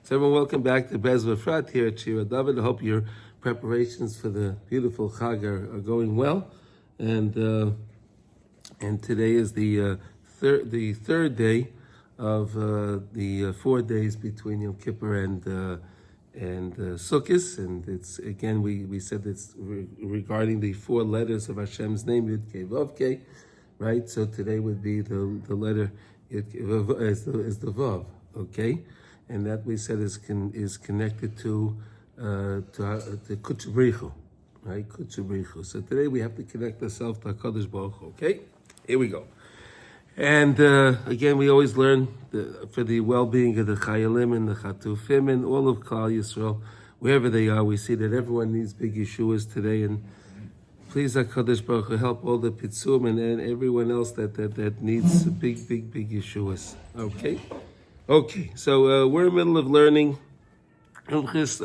So everyone, welcome back to Breslov Efrat here at Shira David. I hope your preparations for the beautiful Chag are going well. And today is the third day of the 4 days between Yom Kippur and Sukkot. And it's again we said it's regarding the 4 letters of Hashem's name, Yud Kei Vav Kei, right? So today would be the letter Yud Kei Vav is the Vav, okay? And that we said is connected to Kuchabrichu, right? Kuchabrichu. So today we have to connect ourselves to HaKadosh Baruch Hu, okay? Here we go. And again, we always learn for the well-being of the Chayalim and the Chatufim and all of Klal Yisrael, wherever they are, we see that everyone needs big Yeshuas today. And please, HaKadosh Baruch Hu, help all the Pitzum and everyone else that needs big Yeshuas, okay? Okay, so we're in the middle of learning Nefilas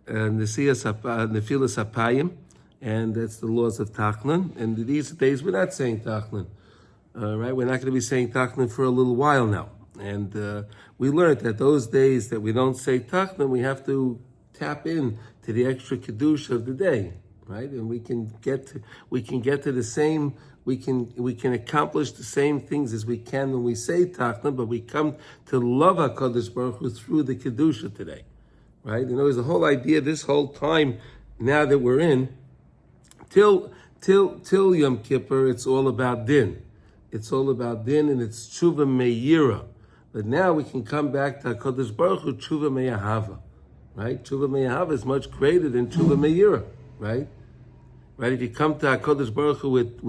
Apayim, and that's the laws of Tachanun. And these days we're not saying Tachanun, right? We're not going to be saying Tachanun for a little while now. And we learned that those days that we don't say Tachanun, we have to tap in to the extra kedusha of the day, right? And we can get to the same. We can accomplish the same things as we can when we say Tachanun, but we come to love HaKadosh Baruch Hu through the Kedusha today, right? You know, there's the whole idea this whole time now that we're in, till Yom Kippur, it's all about din. It's all about din and it's tshuva me'yira. But now we can come back to HaKadosh Baruch Hu, tshuva me'ahava, right? Tshuva me'ahava is much greater than tshuva me'yira, right? Right, if you come to HaKadosh Baruch Hu with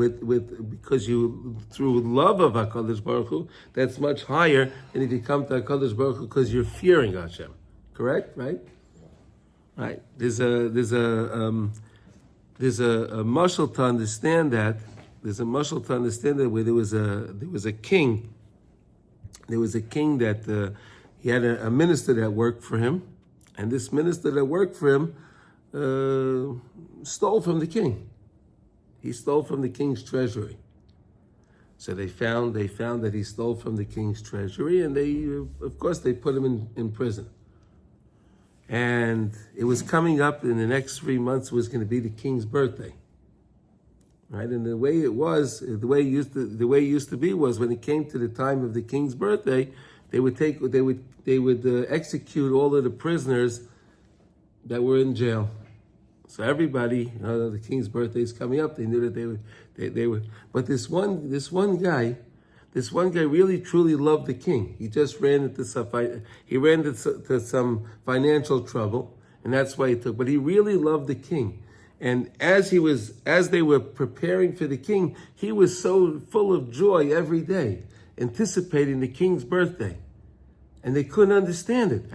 because you through love of HaKadosh Baruch Hu, that's much higher than if you come to HaKadosh Baruch Hu because you're fearing Hashem. Correct? Right? Right. There's a mashal to understand that. There's a mashal to understand that where there was a king. There was a king that he had a minister that worked for him, and this minister that worked for him stole from the king. He stole from the king's treasury. So they found that he stole from the king's treasury, and they put him in prison. And it was coming up in the next 3 months was going to be the king's birthday, right? And the way it used to be was when it came to the time of the king's birthday, they would execute all of the prisoners that were in jail. So everybody, the king's birthday is coming up. They knew that they would. But this one guy really truly loved the king. He just ran into some financial trouble, and that's why he took. But he really loved the king, and as they were preparing for the king, he was so full of joy every day, anticipating the king's birthday, and they couldn't understand it.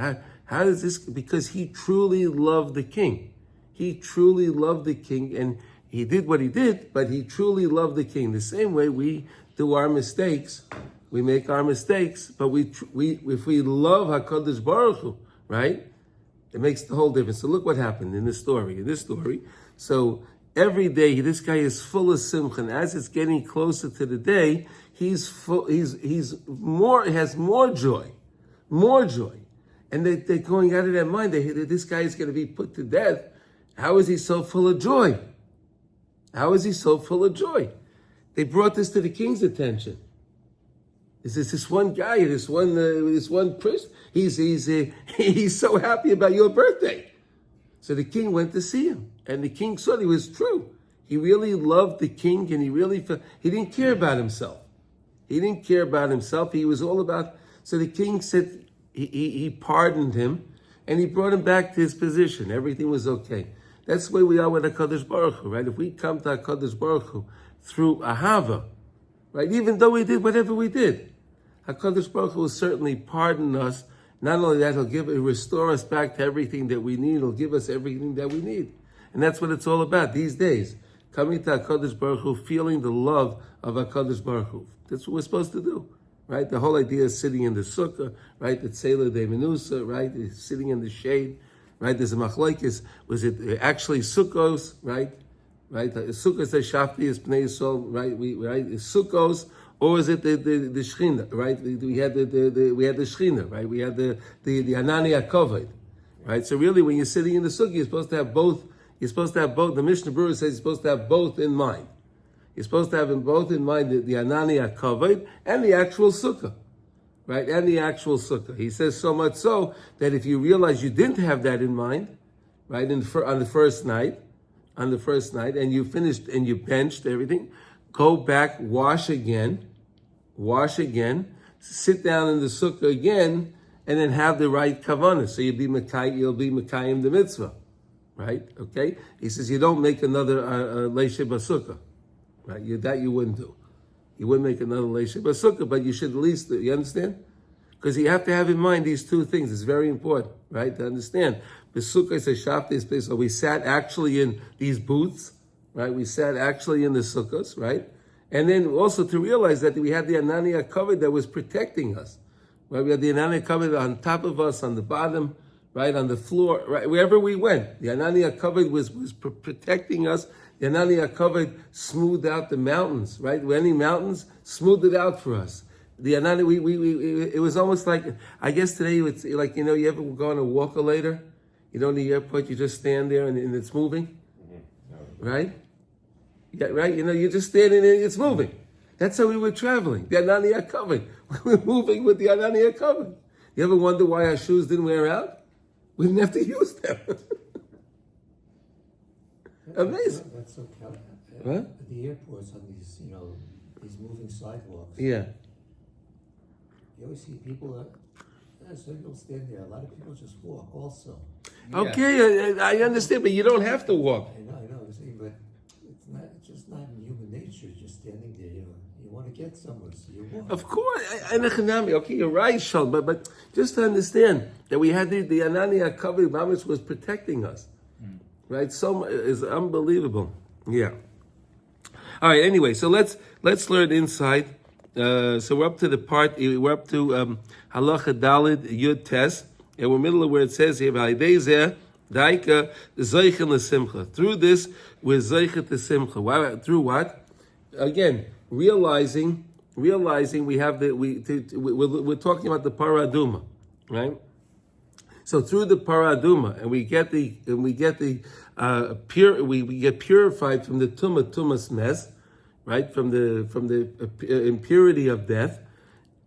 How is this? Because he truly loved the king. He truly loved the king, and he did what he did, but he truly loved the king. The same way we do our mistakes, we make our mistakes, but if we love HaKadosh Baruch Hu, right, it makes the whole difference. So look what happened in this story. So every day, this guy is full of simcha, and as it's getting closer to the day, he has more joy. And they're going out of their mind. This guy is going to be put to death. How is he so full of joy? They brought this to the king's attention. This one guy, this one person. He's so happy about your birthday. So the king went to see him, and the king saw it was true. He really loved the king, and he didn't care about himself. He was all about. So the king said he pardoned him, and he brought him back to his position. Everything was okay. That's the way we are with HaKadosh Baruch Hu, right? If we come to HaKadosh Baruch Hu through ahava, right? Even though we did whatever we did, HaKadosh Baruch Hu will certainly pardon us. Not only that, he'll restore us back to everything that we need. He'll give us everything that we need. And that's what it's all about these days. Coming to HaKadosh Baruch Hu, feeling the love of HaKadosh Baruch Hu. That's what we're supposed to do, right? The whole idea is sitting in the Sukkah, right? The Tzeilah de Menusa, right? Sitting in the shade. Right, there's a machlokes. Was it actually Sukkos? Right. Sukkos Shafti is Pnei Yisrael. Right. Sukkos, or is it the Shechina, right? We had the Shechina, right? We had the Anani HaKavod, right? So really, when you're sitting in the Sukkah, you're supposed to have both. You're supposed to have both. The Mishnah Berurah says you're supposed to have both in mind. You're supposed to have in both in mind the Anani HaKavod and the actual Sukkah, right? And the actual Sukkah. He says so much so that if you realize you didn't have that in mind, right, on the first night, and you finished and you benched everything, go back, wash again, sit down in the Sukkah again, and then have the right kavanah. So you'll be Mekayim the mitzvah, right? Okay. He says you don't make another leishe basukah, right? That you wouldn't do. You wouldn't make another leishe basukah, but you should at least. You understand? Because you have to have in mind these two things. It's very important, right, to understand. The Sukkah is a shaftis place. So we sat actually in these booths, right? We sat actually in the Sukkahs, right? And then also to realize that we had the Anani HaKavod that was protecting us. Right? We had the Anani HaKavod on top of us, on the bottom, right, on the floor, right, wherever we went. The Anani HaKavod was protecting us. The Anani HaKavod smoothed out the mountains, right? Any mountains, smoothed it out for us. The Anani, it was almost like, I guess today it's like, you ever go on a walker later? In the airport, you just stand there and it's moving, right? Yeah, right. You're just standing there, it's moving. That's how we were traveling. The Anani HaKavod. We were moving with the Anani HaKavod. You ever wonder why our shoes didn't wear out? We didn't have to use them. Amazing. That's so cute. What? At the airports on these, these moving sidewalks. Yeah. You always see people so you don't stand there. A lot of people just walk also. Yeah. Okay, I understand, but you don't have to walk. I know, I'm saying, but it's just not in human nature, just standing there, you want to get somewhere, so you walk. Of course, okay, you're right, Shal, but just to understand that we had the Anani HaKavod, Mamish was protecting us, right? So is unbelievable. Yeah. All right. Anyway, so let's learn inside. So we're up to Halacha Dalid Yud Tes, and we're in the middle of where it says here, Daika Zeichen L'Simcha. Through this, we're Zeichet L'Simcha. Through what? Again, realizing we have we're talking about the paraduma, right? So through the paraduma, and we get purified from the tumas mes, right? From the impurity of death.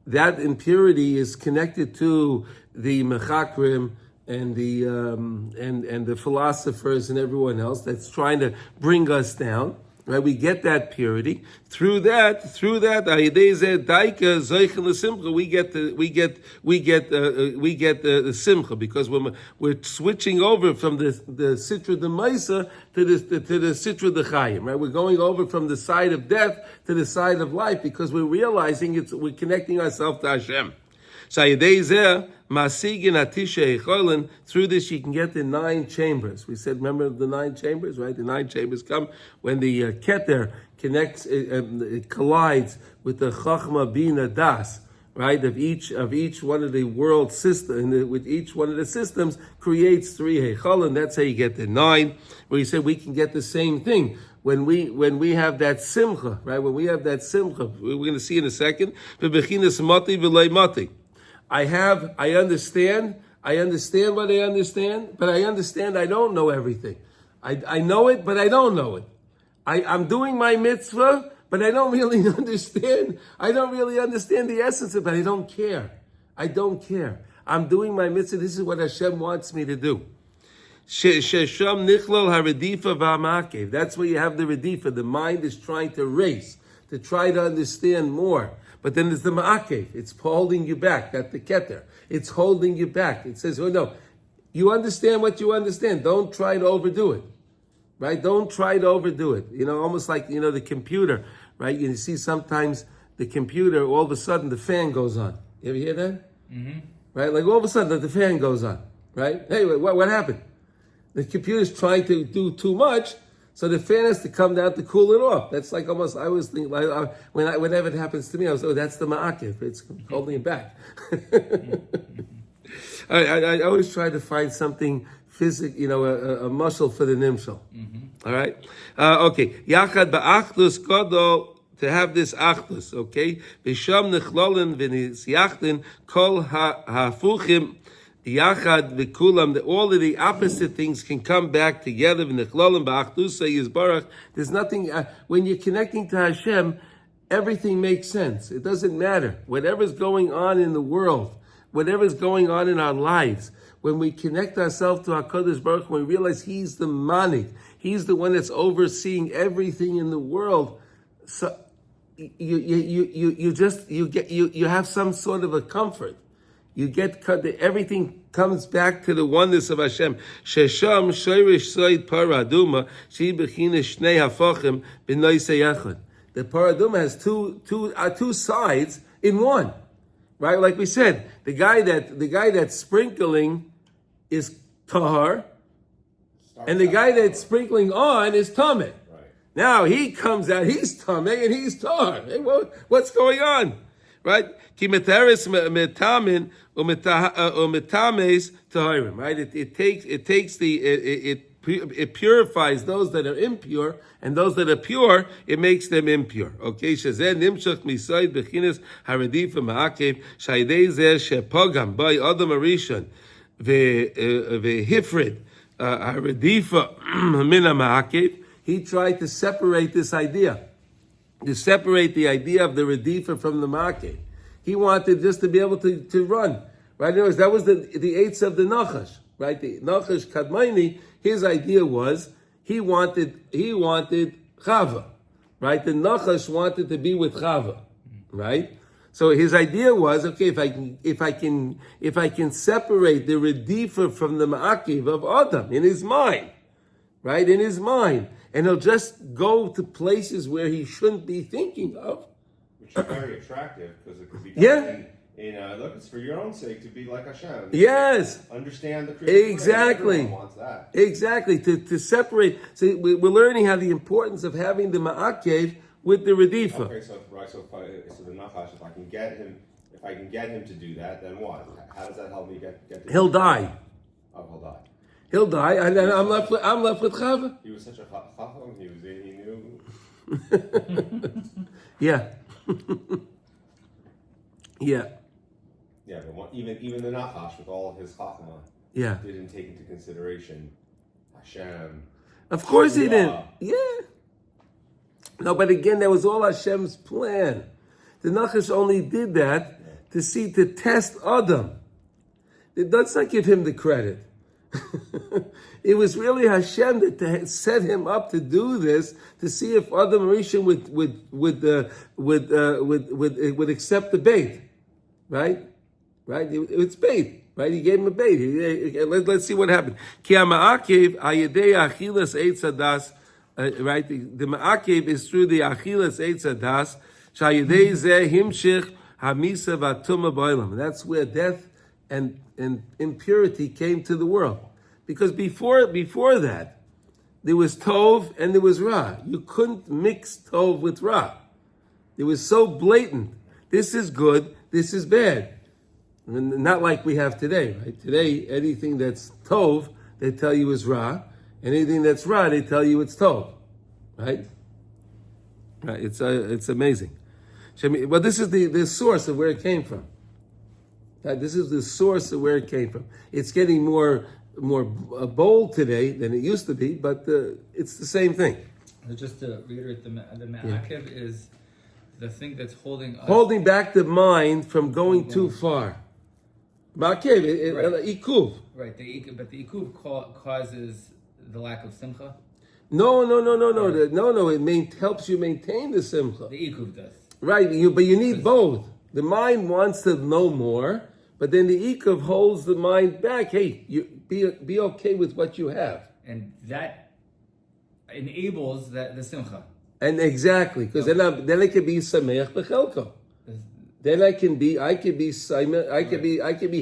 That impurity is connected to the mechakrim and the philosophers and everyone else that's trying to bring us down. Right, we get that purity through that. We get the simcha, because when we're switching over from the sitra de maisa to the sitra de chayim. Right, we're going over from the side of death to the side of life, because we're realizing we're connecting ourselves to Hashem. Through this, you can get the 9 chambers. We said, remember the 9 chambers, right? The 9 chambers come when the keter connects, it collides with the chachma bina das, right? Of each one of the world systems, with each one of the systems creates 3 heichal, that's how you get the 9. Where you said we can get the same thing. When we have that simcha, right? When we have that simcha, we're going to see in a second. I understand what I understand, but I understand I don't know everything. I know it, but I don't know it. I'm doing my mitzvah, but I don't really understand. I don't really understand the essence of it, but I don't care. I'm doing my mitzvah. This is what Hashem wants me to do. Shesham nichlal haredifa v'amakev. That's where you have the redifa. The mind is trying to race, to try to understand more. But then there's the ma'akev. It's holding you back. That's the keter. It's holding you back. It says, oh no, you understand what you understand. Don't try to overdo it. Right? Don't try to overdo it. Almost like, the computer, right? You see sometimes the computer, all of a sudden the fan goes on. You ever hear that? Mm-hmm. Right? Like all of a sudden the fan goes on. Right? Hey, what happened? The computer's trying to do too much, so the fan has to come down to cool it off. That's like almost, I always think, whenever it happens to me, I was, that's the ma'akev. It's holding it back. I always try to find something physical, a muscle for the nimshal. Mm-hmm. All right? Okay. Yachad ba'achdus gadol to have this achdus, okay? B'sham nechlolin v'nisyachten kol hafuchim yachad v'kulam. All of the opposite things can come back together. V'nechlolim b'achdusa yizbarach. There's nothing when you're connecting to Hashem, everything makes sense. It doesn't matter whatever's going on in the world, whatever's going on in our lives. When we connect ourselves to HaKadosh Baruch Hu, we realize He's the manik. He's the one that's overseeing everything in the world. So you have some sort of a comfort. You get everything comes back to the oneness of Hashem. Shesham shoyrish soid paraduma she bechina shnei hafachim b'noisei echad. The paraduma has two sides in one, right? Like we said, the guy that's sprinkling is tahar, and the guy that's sprinkling on is tameh. Right. Now he comes out, he's tameh and he's tahar. Hey, what's going on, right? Ki metaris metamin umetames taharim. Right? It purifies those that are impure, and those that are pure, it makes them impure. Okay, shazeh nimshach misayd bechinas haredifa ma'akev shaydei zeh shepogam by adam arishon ve'hifrid haredifa mina ma'akev. He tried to separate this idea, to separate the idea of the redifa from the ma'akev. He wanted just to be able to run. Right? In other words, that was the eitz of the Nachash. Right? The Nachash Kadmaini, his idea was he wanted Chava. Right? The Nachash wanted to be with Chava. Right? So his idea was, okay, if I can separate the redifa from the ma'akiv of Adam in his mind, right? In his mind, and he'll just go to places where he shouldn't be thinking of. Which is very attractive because it could be done look, it's for your own sake to be like Hashem. Yes. Understand the creative. Exactly. Everyone wants that. Exactly. To separate. So we're learning how the importance of having the ma'akev with the redifa. Okay, so the Nachash, if I can get him to do that, then what? How does that help me get to He'll die. Oh, he'll die. He'll die, and then I'm left with Chava. He was such a chacham. He knew. Yeah. Yeah. Yeah, but even the Nachash with all of his chachma, didn't take into consideration Hashem. Of course he didn't. Yeah. No, but again, that was all Hashem's plan. The Nachash only did that to test Adam. Let's not give him the credit. It was really Hashem that set him up to do this, to see if Adam Rishon would accept the bait, right? Right? It's bait, right? He gave him a bait. Let's see what happened. Ki ha'ma'akev ayedei achilas eitz hadas. Right? The ma'akev is through the achilas eitz hadas. Shayedei zeh himshich hamisa v'atuma b'olam. That's where death and impurity came to the world. Because before that, there was Tov and there was Ra. You couldn't mix Tov with Ra. It was so blatant. This is good, this is bad. And not like we have today, right? Today, anything that's Tov, they tell you is Ra. Anything that's Ra, they tell you it's Tov. Right? Right. It's amazing. Well, this is the source of where it came from. This is the source of where it came from. It's getting more bold today than it used to be, but it's the same thing. Just to reiterate, the ma'akev is the thing that's holding back the mind from going too far. Ma'akev, ikuv. Right, but the ikuv causes the lack of simcha. No. It helps you maintain the simcha. The ikuv does. Right, but you need both. The mind wants to know more, but then the ikuv holds the mind back. Hey, you be okay with what you have, and that enables the simcha. And exactly, because then I can be sameach b'chelko. Then I can be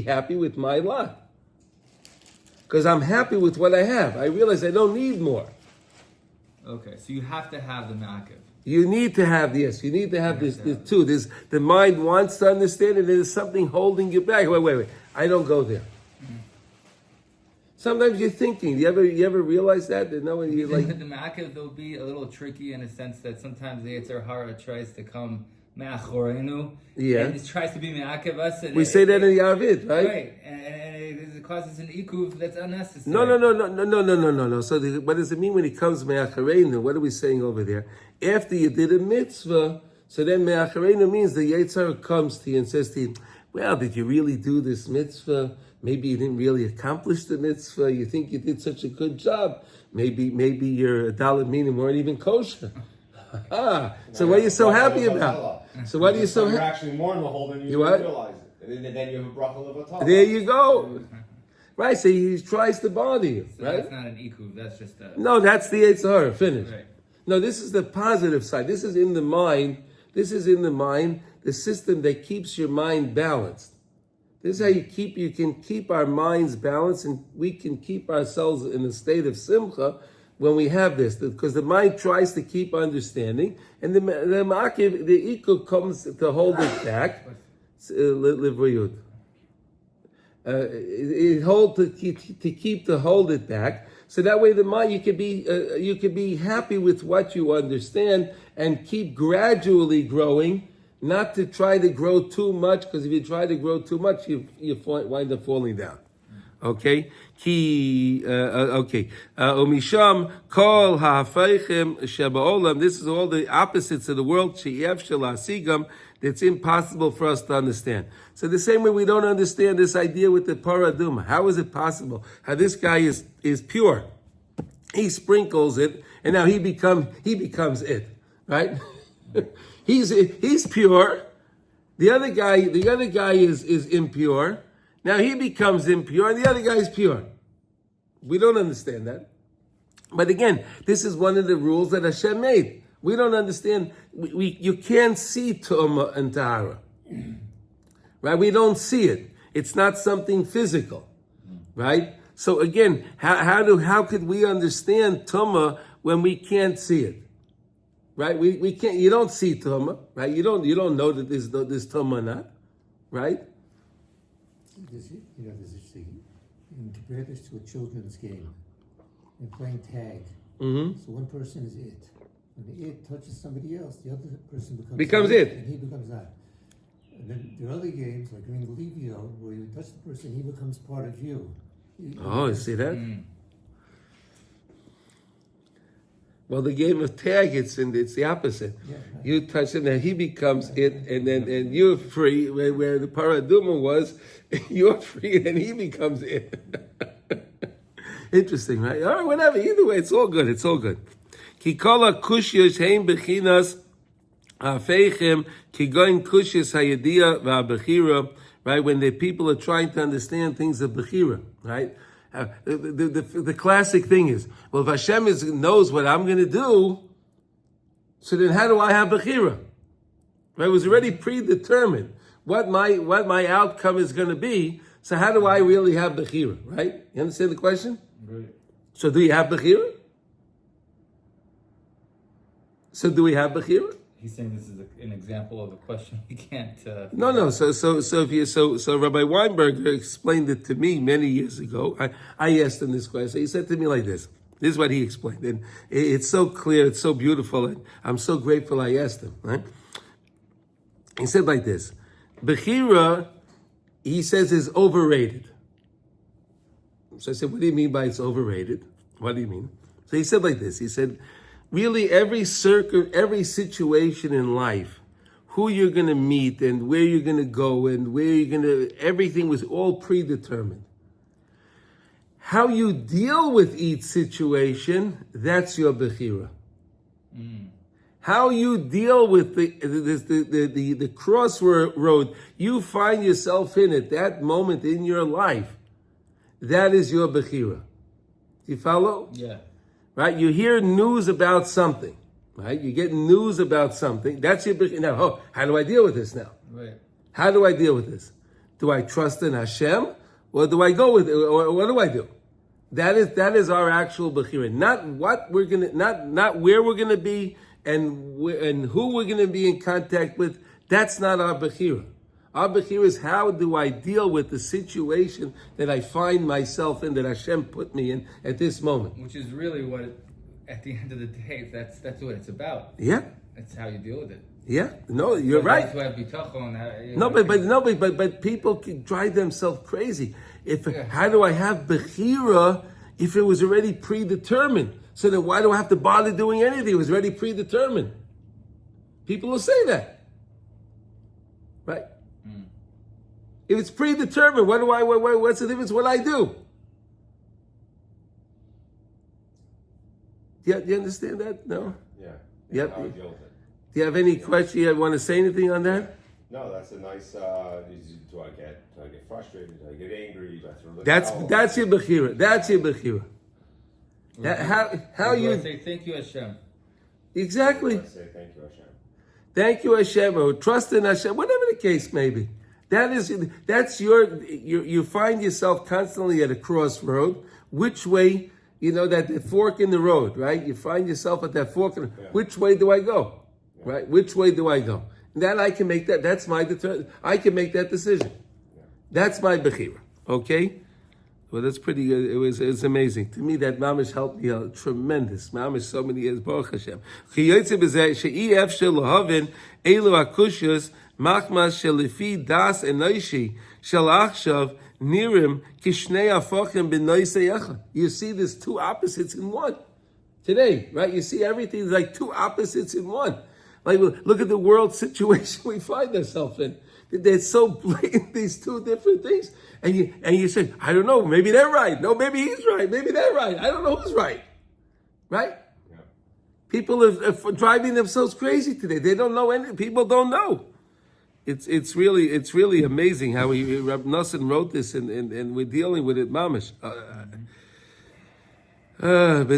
happy with my lot, because I'm happy with what I have. I realize I don't need more. Okay, so you have to have the ma'akev. You need to have this. You need to have this too. The mind wants to understand, and there's something holding you back. Wait. I don't go there. Sometimes you're thinking. You ever realize that? No, when you like the ma'akev, they'll be a little tricky in a sense that sometimes the Yetzer Hara tries to come ma'achorenu. Yeah. And it tries to be ma'akev us. We say that in the Arvit, right? Right. And it causes an ikuv that's unnecessary. No. So what does it mean when it comes me'acharenu? What are we saying over there? After you did a mitzvah, so then me'acharenu means the Yetzer Hara comes to you and says to you, well, did you really do this mitzvah? Maybe you didn't really accomplish the mitzvah. You think you did such a good job. Maybe your dalet minim weren't even kosher. So what are you so happy about? So what are you so happy? You're actually more in the hole than you realize it. And then you have a bracha levatala. There you go. Right, so he tries to bother you, So right? that's not an ikuv, that's just a... No, that's the Yetzer Hara, finish. Right. No, this is the positive side. This is in the mind. The system that keeps your mind balanced. This is how you can keep our minds balanced, and we can keep ourselves in a state of simcha when we have this, because the mind tries to keep understanding, and the ma'akev, the iko comes to hold it back. It hold to hold it back, so that way the mind you could be happy with what you understand and keep gradually growing. Not to try to grow too much, because if you try to grow too much, you wind up falling down. Okay? Umisham kol ha'afaychem shebaolam. This is all the opposites of the world. She'ev shelasigam. That's impossible for us to understand. So the same way we don't understand this idea with the paraduma. How is it possible? How this guy is pure. He sprinkles it, and now he becomes it. Right? He's pure. The other guy is impure. Now he becomes impure, and the other guy is pure. We don't understand that. But again, this is one of the rules that Hashem made. We don't understand. You can't see Tumah and Tahara. Right? We don't see it. It's not something physical. Right? So again, how could we understand Tumah when we can't see it? Right? We can't. You don't see Tumah, right? You don't know that there's Tumah or not, right? There's interesting. You can compare this to a children's game. They're playing tag. Mm-hmm. So one person is it. When the it touches somebody else, the other person becomes it. And he becomes that. And then there are other games, like in Levio, where you touch the person, he becomes part of you. You see that? Well, the game of tag, it's the opposite. Yeah, right. You touch him, and he becomes it, and you're free. Where the paraduma was, you're free, and he becomes it. Interesting, right? All right, whatever. Either way, it's all good. It's all good. Kikola kushyash heim bechinas feichem kigoin kushyash hayedia va'bechira. Right, when the people are trying to understand things of bechira, right? The classic thing is, well, if Hashem knows what I'm going to do, so then how do I have bechira? Right? It was already predetermined what my outcome is going to be. So how do I really have bechira? Right? You understand the question? Right. So do you have bechira? So do we have bechira? He's saying this is an example of a question we can't. No. So Rabbi Weinberger explained it to me many years ago. I asked him this question. He said to me like this. This is what he explained, and it's so clear, it's so beautiful, and I'm so grateful I asked him. Right? He said like this: Bechira, he says, is overrated. So I said, what do you mean by it's overrated? What do you mean? So he said like this. He said, really, every situation in life, who you're going to meet and where you're going to go and where you're going to, everything was all predetermined. How you deal with each situation, that's your bechira. How you deal with the crossroad you find yourself in at that moment in your life, that is your bechira. You follow? Yeah. Right? You hear news about something, right? You get news about something. That's your bechira. Now, how do I deal with this now? Right. How do I deal with this? Do I trust in Hashem, or do I go with it, or what do I do? That is our actual bechira. Not what we're gonna, not where we're gonna be, and who we're gonna be in contact with. That's not our bechira. Our bechira is how do I deal with the situation that I find myself in, that Hashem put me in at this moment. Which is really what, at the end of the day, that's what it's about. Yeah. That's how you deal with it. Yeah. No, you're right. That's why bitachon. But people can drive themselves crazy. How do I have bechira if it was already predetermined? So then why do I have to bother doing anything? It was already predetermined. People will say that. Right? If it's predetermined, what's the difference what I do? Do you understand that? No? Yeah. Yep. How we deal with it. Do you have any question? You want to say anything on that? No, that's a nice. Do I get frustrated? Do I get angry? Do I throw the That's your bechira. That's your bechira. How you say thank you Hashem. Exactly. I say thank you Hashem. Thank you Hashem, or trust in Hashem, whatever the case may be. That's you find yourself constantly at a crossroad. Which way, that fork in the road, right? You find yourself at that fork. Which way do I go? Yeah. Right? Which way do I go? And that I can make that. That's my I can make that decision. Yeah. That's my bechira. Okay. Well, that's pretty good. It was amazing. To me, that mamish helped me out tremendous. Mamish so many years. Baruch Hashem. Chiyotze b'zeh she'i efshel lahavin elu akushas machmas shelifi das enoishi shel achshav nirim kishnei afochim b'noisei echad. You see, there's two opposites in one. Today, right? You see everything is like two opposites in one. Like, look at the world situation we find ourselves in. They're so blatant, these two different things. And you say, I don't know, maybe they're right. No, maybe he's right. Maybe they're right. I don't know who's right. Right? Yeah. People are driving themselves crazy today. They don't know anything. People don't know. It's really amazing how Reb Nosson wrote this and we're dealing with it, mamish. Okay,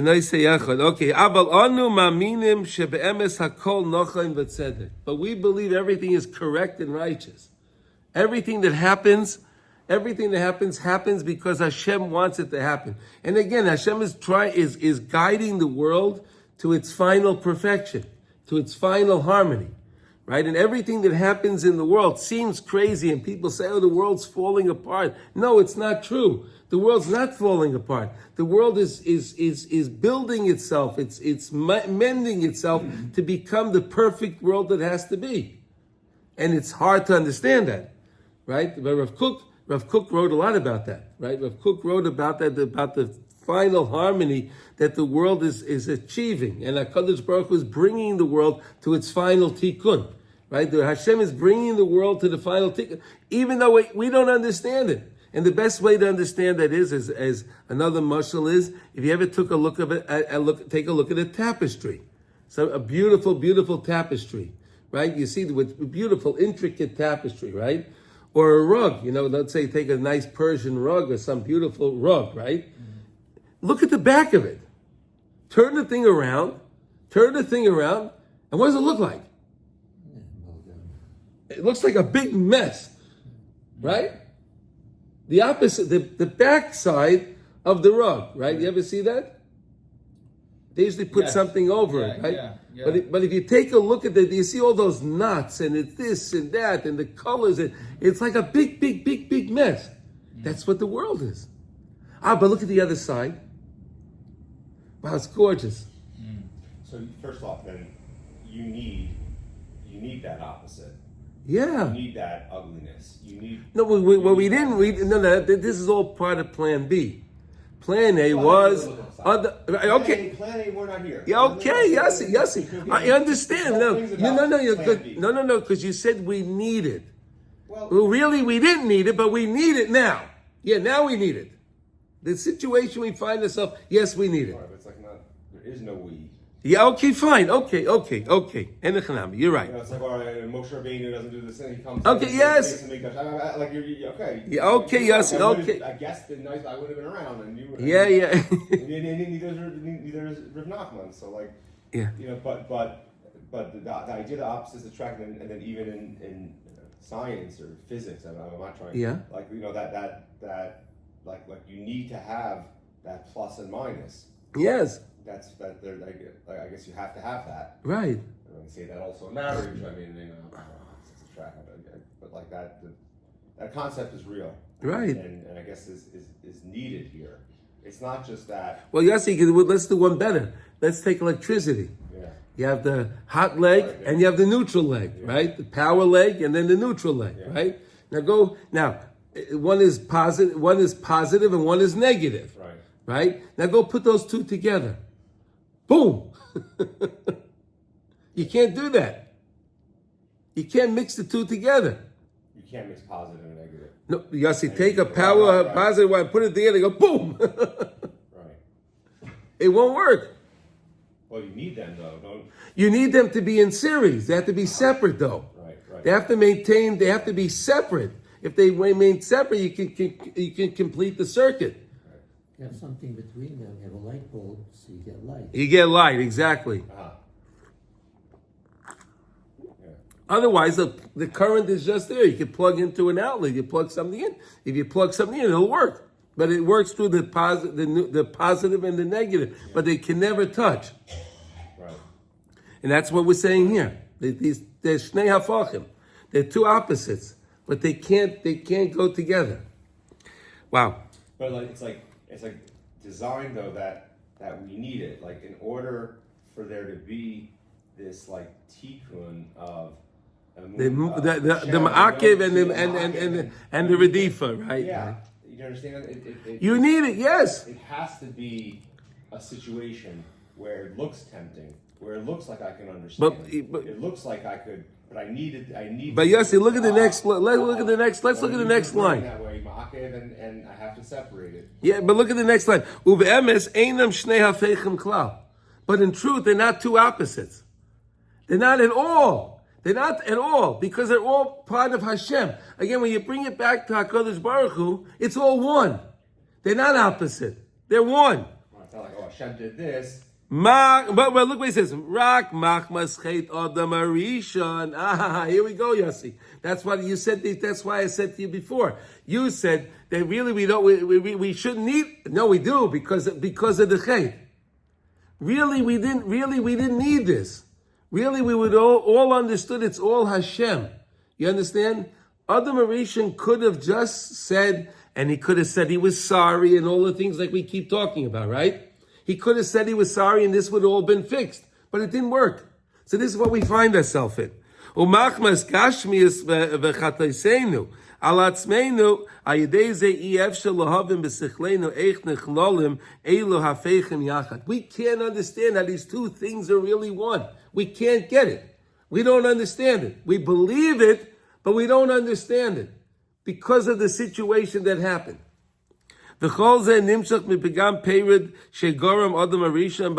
but we believe everything is correct and righteous. Everything that happens happens because Hashem wants it to happen. And again, Hashem is guiding the world to its final perfection, to its final harmony. Right? And everything that happens in the world seems crazy, and people say, oh, the world's falling apart. No, it's not true. The world's not falling apart. The world is building itself. It's mending itself to become the perfect world that has to be. And it's hard to understand that, right? But Rav Kook wrote a lot about that, right? Rav Kook wrote about that, about the final harmony that the world is achieving. And HaKadosh Baruch Hu is bringing the world to its final tikkun, right? Hashem is bringing the world to the final tikkun, even though we don't understand it. And the best way to understand that is, as another mashal is, if you ever took a look at it, take a look at a tapestry. So a beautiful, beautiful tapestry, right? You see with beautiful, intricate tapestry, right? Or a rug, let's say take a nice Persian rug or some beautiful rug, right? Mm-hmm. Look at the back of it. Turn the thing around, and what does it look like? It looks like a big mess, right? The opposite, the back side of the rug, right? You ever see that? They usually put something over it, right? Yeah. But if you take a look at it, you see all those knots, and it's this and that, and the colors, and it's like a big, big, big, big mess. That's what the world is. But look at the other side. Wow, it's gorgeous. So first off, then you need that opposite. Yeah. You need that ugliness. You need. No, we didn't read. No. This is all part of Plan B. Plan A was okay. Plan A, we're not here. Yeah, okay, Yossi. I understand. No, because you said we need it. Well, really, we didn't need it, but we need it now. Yeah, now we need it. The situation we find ourselves, yes, we need it. Right, but it's like there is no we. Yeah, okay, fine. Okay. And you're right. It's like, all right, Moshe Rabbeinu doesn't do this thing. He comes. Okay, yes. Like you're okay. Yeah, okay, yes, okay. I guess been nice. I would have been around, and you. Yeah. Neither is Rav Nachman. So yeah. But the idea the opposite is attractive, and then even in science or physics, I'm not trying. Yeah. That you need to have that plus and minus. Yes. I guess you have to have that. Right. I say that also in marriage. I mean, it's attractive, but like that. That concept is real, right? And I guess is needed here. It's not just that. Well, Yossi, let's do one better. Let's take electricity. Yeah. You have the hot leg and you have the neutral leg, right? The power leg and then the neutral leg, right? Now, one is positive, and one is negative. Right. Right? Now go put those two together. Boom! You can't do that. You can't mix the two together. You can't mix positive and negative. No, Yossi, take a power, positive one, put it together, go boom! Right. It won't work. Well, you need them though, don't. You need them to be in series. They have to be separate though. Right. They have to be separate. If they remain separate, you can complete the circuit. You have something between them. You have a light bulb, so you get light. You get light, exactly. Uh-huh. Yeah. Otherwise, the current is just there. You can plug into an outlet. You plug something in. If you plug something in, it'll work. But it works through the positive and the negative. But they can never touch. Right. And that's what we're saying here. They're shnei hafachim. They're two opposites, but they can't go together. Wow. But it's like designed though that we need it. Like in order for there to be this like tikkun of the ma'akiv and the redifa, right? Yeah. Right. You understand? You need it, yes. It has to be a situation where it looks tempting, where it looks like I can understand. But it looks like I could, but I need it. But Yossi, look at the next. Let's look at the next. Let's look at the next line. That way, ma'akev, and I have to separate it. Yeah, but look at the next line. Uve'emes einam shnei hafeichim klal. But in truth, they're not two opposites. They're not at all. They're not at all, because they're all part of Hashem. Again, when you bring it back to HaKadosh Baruch Hu, it's all one. They're not opposite. They're one. It's not like, oh, Hashem did this. But look what he says. Rak machmas chet adam arishon. Here we go, Yossi. That's what you said. That's why I said to you before. You said that really we shouldn't need. No, we do because of the chet. Really, we didn't need this. Really, we would all understood it's all Hashem. You understand? Adam Arishon could have just said, and he could have said he was sorry and all the things like we keep talking about, right? He could have said he was sorry and this would have all been fixed. But it didn't work. So this is what we find ourselves in. Umachmas gashmius v'chataisenu al atzmeinu ayidei ze efshel lahavim b'sichleinu eich nechlolim elu hafeichem yachad. We can't understand how these two things are really one. We can't get it. We don't understand it. We believe it, but we don't understand it because of the situation that happened. V'chol ze nimshach mipigam peirid shegoram adam arishon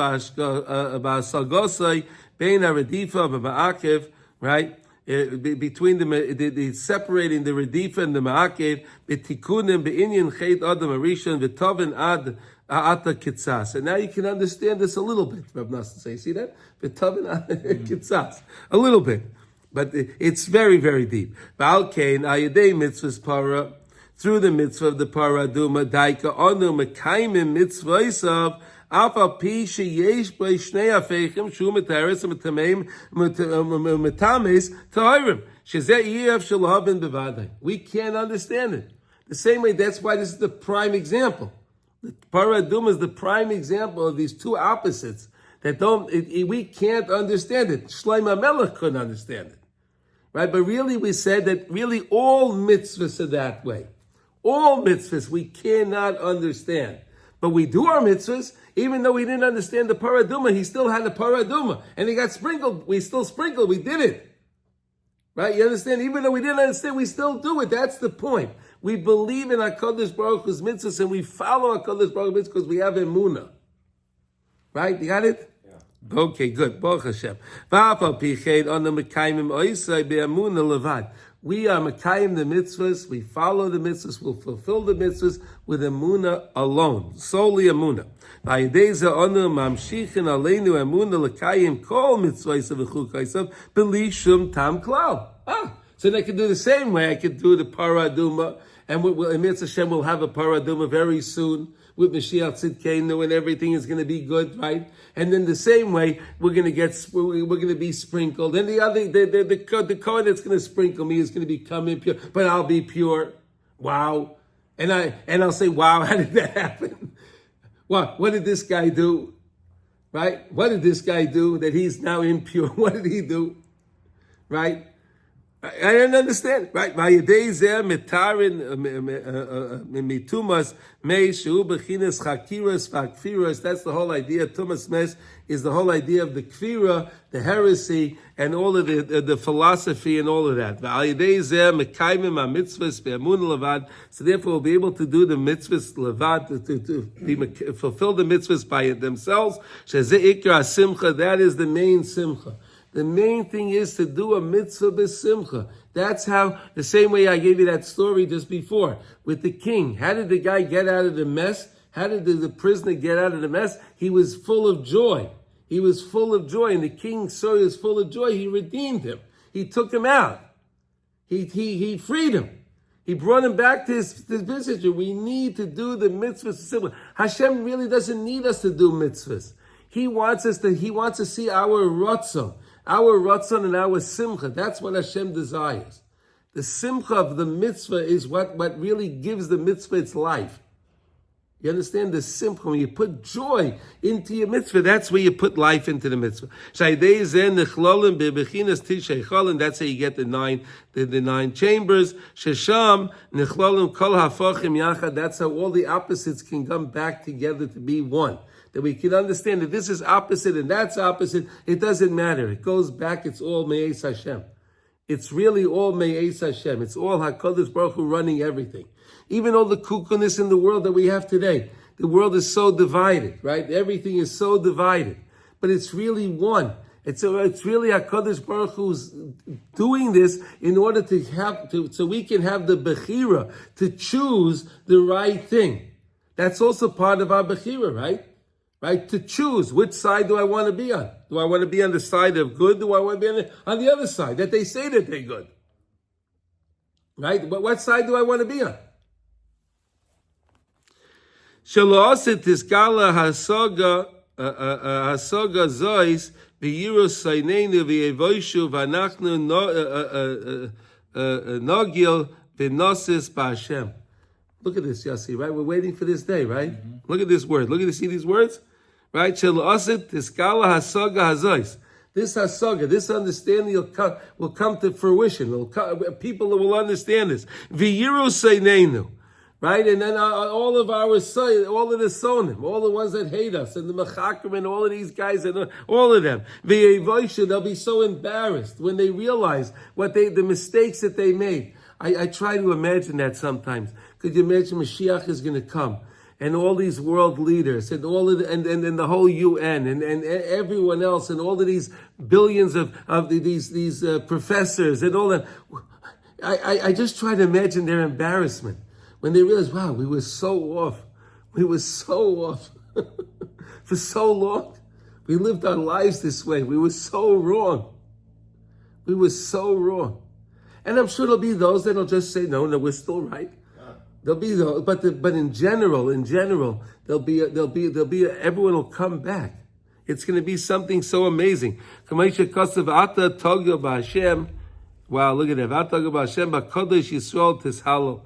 ba'asagosai bein haredifa v'ma'akev, right? Between the separating the redifa and the ma'akev, b'tikunim be'inyan chet adam arishon v'tovin ad ata kitzas. And now you can understand this a little bit. Rav Nassim say, see that? V'tovin ad kitzas. A little bit. But it's very, very deep. Ba'alkein ayadei mitzvahs para, through the mitzvah of the paraduma, daika onu mekaimim mitzvahs afa pi sheyesh by shnei afeichim shu metaris metameim metames tahirim shezeh yev shalhavin bevadai. We can't understand it. The same way, that's why this is the prime example. The paraduma is the prime example of these two opposites that we can't understand it. Shlomo Melech couldn't understand it. Right? But really we said that really all mitzvahs are that way. All mitzvahs we cannot understand. But we do our mitzvahs, even though we didn't understand the paraduma, he still had the paraduma. And he got sprinkled, we still sprinkled, we did it. Right? You understand? Even though we didn't understand, we still do it. That's the point. We believe in HaKadosh Baruch Hu's mitzvahs and we follow HaKadosh Baruch Hu's mitzvahs because we have Emunah. Right? You got it? Okay, good. Baruch Hashem. We are Mekayim the mitzvahs. We follow the mitzvahs. We'll fulfill the mitzvahs with Emunah alone. Solely Emunah. So they can do the same way. I could do the paraduma and in Mitzvah Hashem we'll have a paraduma very soon with Mashiach Tzidkenu, and everything is going to be good, right? And then the same way we're going to be sprinkled, and the Kohen that's going to sprinkle me is going to become impure, but I'll be pure. Wow. And I'll say, wow, how did that happen? What did this guy do? Right? What did this guy do that he's now impure? What did he do? Right? I don't understand. Right? That's the whole idea. Tumas mes is the whole idea of the kfira, the heresy, and all of the philosophy and all of that. So therefore we'll be able to do the mitzvahs levad, to fulfill the mitzvahs by themselves. That is the main simcha. The main thing is to do a mitzvah b'simcha. That's how, the same way I gave you that story just before with the king. How did the guy get out of the mess? How did the prisoner get out of the mess? He was full of joy. He was full of joy, and the king saw he was full of joy. He redeemed him. He took him out. He freed him. He brought him back to his visitor. We need to do the mitzvahs. Hashem really doesn't need us to do mitzvahs. He wants to see our ratzon. Our ratzon and our simcha, that's what Hashem desires. The simcha of the mitzvah is what really gives the mitzvah its life. You understand? The simcha, when you put joy into your mitzvah, that's where you put life into the mitzvah. And that's how you get the nine chambers. That's how all the opposites can come back together to be one. That we can understand that this is opposite and that's opposite. It doesn't matter. It goes back. It's all Me'ez Hashem. It's really all Me'ez Hashem. It's all HaKadosh Baruch Hu running everything. Even all the kukunis in the world that we have today. The world is so divided, right? Everything is so divided. But it's really one. It's really HaKadosh Baruch Hu's doing this in order so we can have the Bechira to choose the right thing. That's also part of our Bechira, right? Right? To choose which side do I want to be on? Do I want to be on the side of good? Do I want to be on the other side that they say that they're good? Right? But what side do I want to be on? Shaloasit tiskala hasoga zois v'yiros sainenu v'yevoishu v'anachnu nogil v'nosis b'Hashem. Look at this, Yossi, right? We're waiting for this day, right? Mm-hmm. Look at this word. See these words? Right? Shaloasit tiskala hasoga hazois. This hasoga, this understanding will come to fruition. People will understand this. V'yiros sainenu. Right? And then all of the sonim, all the ones that hate us, and the mechakim, and all of these guys, and all of them, they'll be so embarrassed when they realize the mistakes that they made. I try to imagine that sometimes. Could you imagine Mashiach is going to come, and all these world leaders, and all of and the whole UN, and everyone else, and all of these billions of these professors, and all that. I just try to imagine their embarrassment. When they realize, wow, we were so off. For so long. We lived our lives this way. We were so wrong. And I'm sure there'll be those that'll just say, no, we're still right. There'll be those, but in general, there'll be everyone will come back. It's going to be something so amazing. Wow, look at that.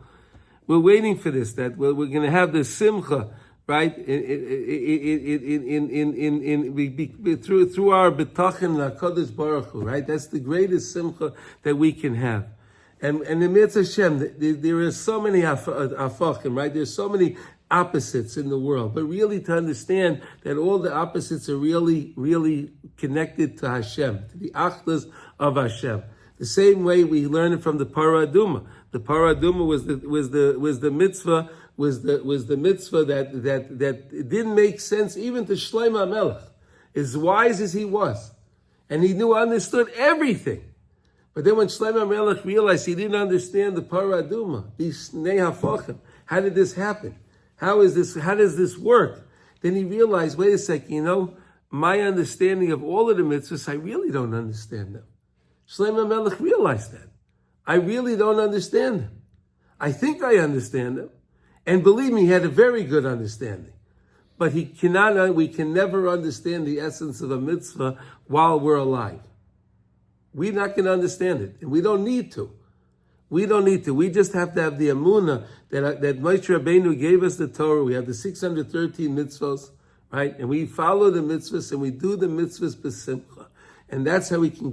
We're waiting for this. That we're going to have the simcha, right? Through our betachin HaKadosh Baruch Hu, right? That's the greatest simcha that we can have. And in Mitzvah Hashem, there are so many afachim, right? There's so many opposites in the world, but really to understand that all the opposites are really, really connected to Hashem, to the achdus of Hashem. The same way we learn it from the Paraduma. The Paraduma was the mitzvah that it didn't make sense even to Shlomo HaMelech, as wise as he was, and he understood everything. But then when Shlomo HaMelech realized he didn't understand the Paraduma, these Shnei Hafachim, how did this happen? How does this work? Then he realized, wait a second, my understanding of all of the mitzvahs, I really don't understand them. Shlomo HaMelech realized that. I really don't understand them. I think I understand him. And believe me, he had a very good understanding. But we can never understand the essence of a mitzvah while we're alive. We're not going to understand it. And we don't need to. We don't need to. We just have to have the Emunah that Moshe Rabbeinu gave us the Torah. We have the 613 mitzvos, right? And we follow the mitzvahs and we do the mitzvahs b'simcha. And that's how we can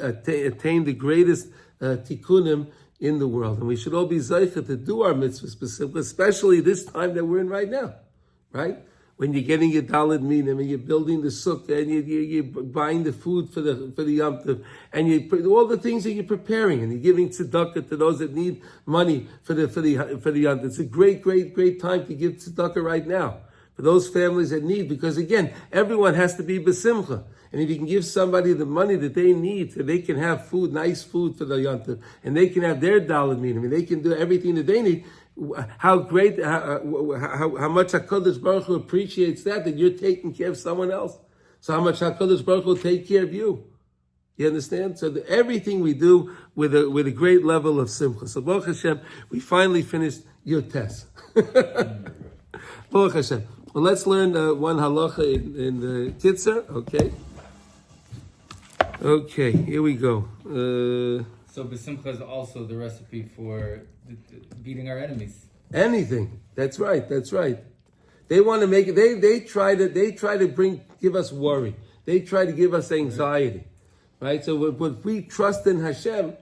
attain the greatest tikkunim in the world. And we should all be zeicha to do our mitzvahs b'simcha, especially this time that we're in right now, right? When you're getting your daled minim and you're building the sukkah and you're buying the food for the Yom Tov and all the things that you're preparing and you're giving tzedakah to those that need money for the Yom Tov. It's a great time to give tzedakah right now for those families that need, because again, everyone has to be besimcha. And if you can give somebody the money that they need so they can have food, nice food for the Yom Tov, and they can have their daled minim and they can do everything that they need, how great, how much HaKadosh Baruch Hu appreciates that you're taking care of someone else. So how much HaKadosh Baruch Hu will take care of you. You understand? So everything we do with a great level of simcha. So Baruch Hashem, we finally finished your test. Baruch Hashem. Well, let's learn one halacha in the Kitzur. Okay, here we go. So B'simcha is also the recipe for beating our enemies. Anything. That's right. They want to make it. They try to give us worry. They try to give us anxiety, right? So, but we trust in Hashem.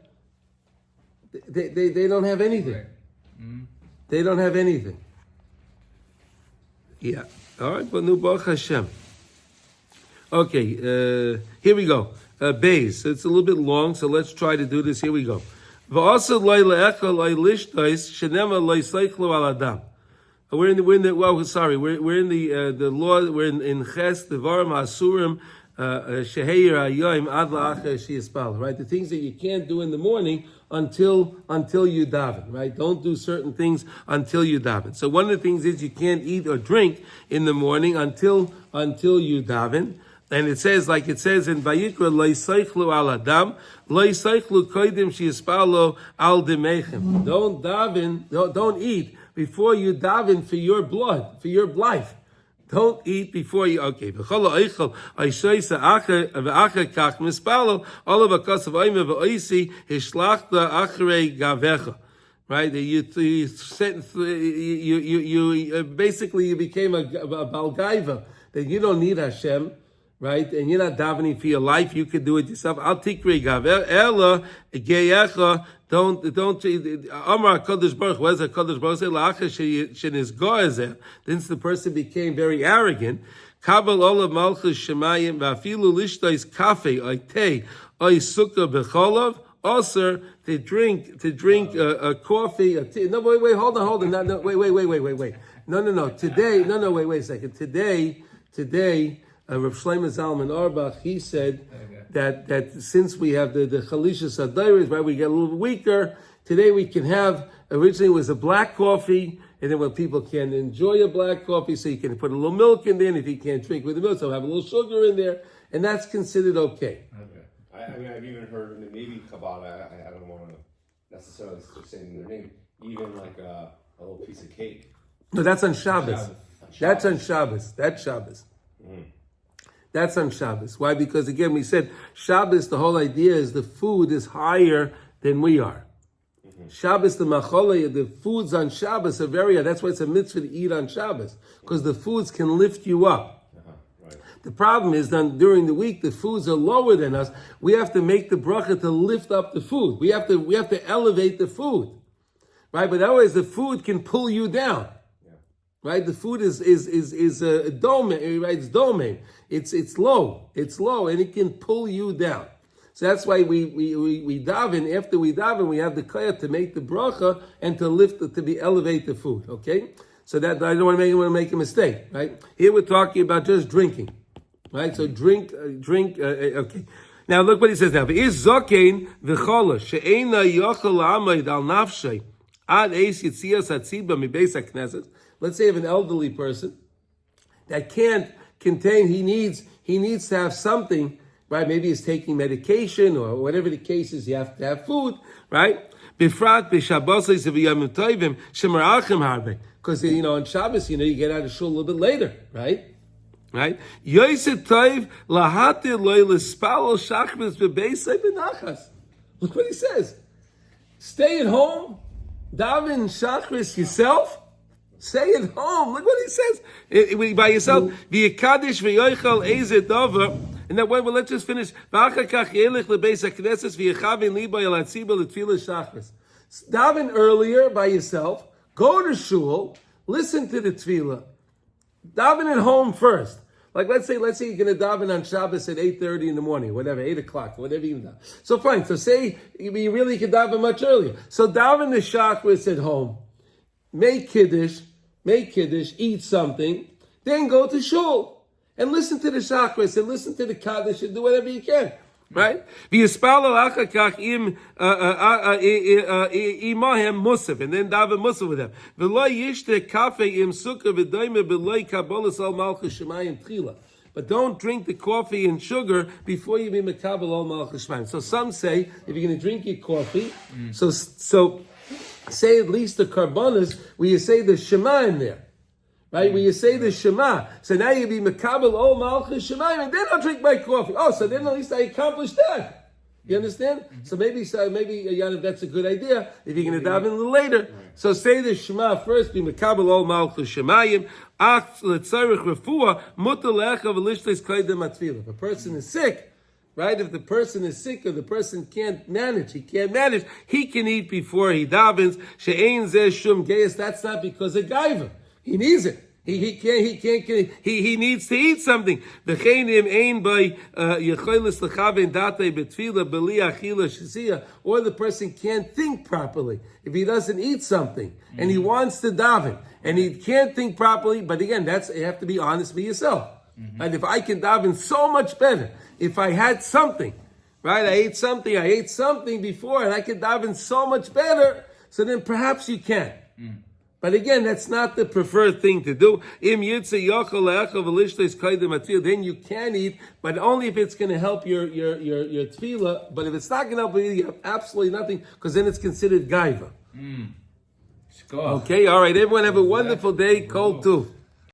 They don't have anything. Right. Mm-hmm. They don't have anything. Yeah. All right. But nu Baruch Hashem. Okay. Here we go. Bays. It's a little bit long, so let's try to do this. Here we go. We're in the law. We're in Ches Devarim Asurim Sheheir Hayoim Ad La'achar Sheyispal. Right, the things that you can't do in the morning until you daven. Right, don't do certain things until you daven. So one of the things is you can't eat or drink in the morning until you daven. And it says, like it says in Vayikra, Lo yisaychlu al adam, Lo yisaychlu koidim sheyispalo al demechem. Don't eat before you daven for your blood, for your life. Don't eat before you, okay. V'cholo eichel, aishoysa v'acher kach mispalo, olav akasav oime v'oisi, hishlachta achrei gavecha. Right? You basically you became a balgaiva, that you don't need Hashem. Right? And you're not davening for your life. You could do it yourself. Al tikri gaver ella geyecha. Don't. Amar Kadosh Baruch. What does Kadosh Baruch say? La'achar shenisgo ezer. Since the person became very arrogant. Kabel olav malchus shemayim va'afilu lishtais kafe oy te oy sukkah becholav. Also to drink a coffee. A tea. No, wait. Hold on. No, wait. No. Today. No. Wait a second. Today. Rav Shlomo Zalman Auerbach, he said that since we have the Chalishas Adairis, right, we get a little weaker. Today we can have, originally it was a black coffee, and then when people can enjoy a black coffee, so you can put a little milk in there, and if you can't drink with the milk, so have a little sugar in there, and that's considered okay. I mean, I've even heard maybe Kabbalah, I don't want to necessarily say their name, even like a little piece of cake. No, that's on Shabbos. That's on Shabbos. That's Shabbos. Mm-hmm. That's on Shabbos. Why? Because again, we said Shabbos, the whole idea is the food is higher than we are. Mm-hmm. Shabbos, the macholeh, the foods on Shabbos are very high. That's why it's a mitzvah to eat on Shabbos, because the foods can lift you up. Right. The problem is that during the week, the foods are lower than us. We have to make the bracha to lift up the food. We have to elevate the food. Right? But otherwise the food can pull you down. Right, the food is a domain. Right, it's domain. It's low, and it can pull you down. So that's why we daven. After we daven, we have the kliyah to make the bracha and to elevate the food. Okay, so that I don't want to make a mistake. Right, here we're talking about just drinking. Right, so drink. Okay. Now look what he says now. Is zokein v'chola she'ena yochel la'amid al nafshay ad eis yitzias hatziba mibeis hakneses. Let's say you have an elderly person that can't contain, he needs to have something, right? Maybe he's taking medication or whatever the case is, you have to have food, right? Bifrat b'Shabbos v'yamim tovim shemarachim harbe. Because, on Shabbos, you get out of shul a little bit later, right? Right? Yosef Tov lahatir loy l'spalo shachris b'beisay b'nachas. Look what he says. Stay at home, daven shachris yourself. Stay at home. Look what he says. By yourself. V'yikadish v'yoichal ezeh dover. And then, well, let's just finish. Daven earlier by yourself. Go to shul. Listen to the tefillah. Daven at home first. Like let's say you're going to daven on Shabbos at 8:30 in the morning, whatever, 8 o'clock, whatever you do. So fine. So say you really could daven much earlier. So daven the shachris at home. Make kiddush, eat something, then go to shul. And listen to the shachris, and listen to the kaddish, and do whatever you can, right? V'yispal achakach im imahem musaf, and then daven musaf with them. V'lo yishte kafe im sukkah v'doime b'loi kabolas al malchus shemayim tchila. But don't drink the coffee and sugar before you be mekabel al malchus shemayim. So some say if you're going to drink your coffee, so say at least the karbonas where you say the shema in there. Right, when you say the Shema, so now you be Mekabel Ol Malchus Shemayim, and then I'll drink my coffee. Oh, so then at least I accomplished that. You understand? So maybe Yaniv, that's a good idea if you're going to daven a little later. So say the Shema first, be Mekabel Ol Malchus Shemayim. Ach letzarich refuah mutar lecha v'lishtes kaidem atfilah. If a person is sick, right? If the person is sick or the person can't manage, he can eat before he davens. She'ein zeh shum geis. That's not because of gaiva. He needs it. He needs to eat something. Or the person can't think properly if he doesn't eat something and he wants to daven and he can't think properly. But again, you have to be honest with yourself. And if I can daven so much better, if I had something, right? I ate something before and I can daven so much better. So then perhaps you can. But again, that's not the preferred thing to do. Then you can eat, but only if it's going to help your tefillah. But if it's not going to help you have absolutely nothing, because then it's considered gaiva. Okay, all right. Everyone have a wonderful day. Kol tuv.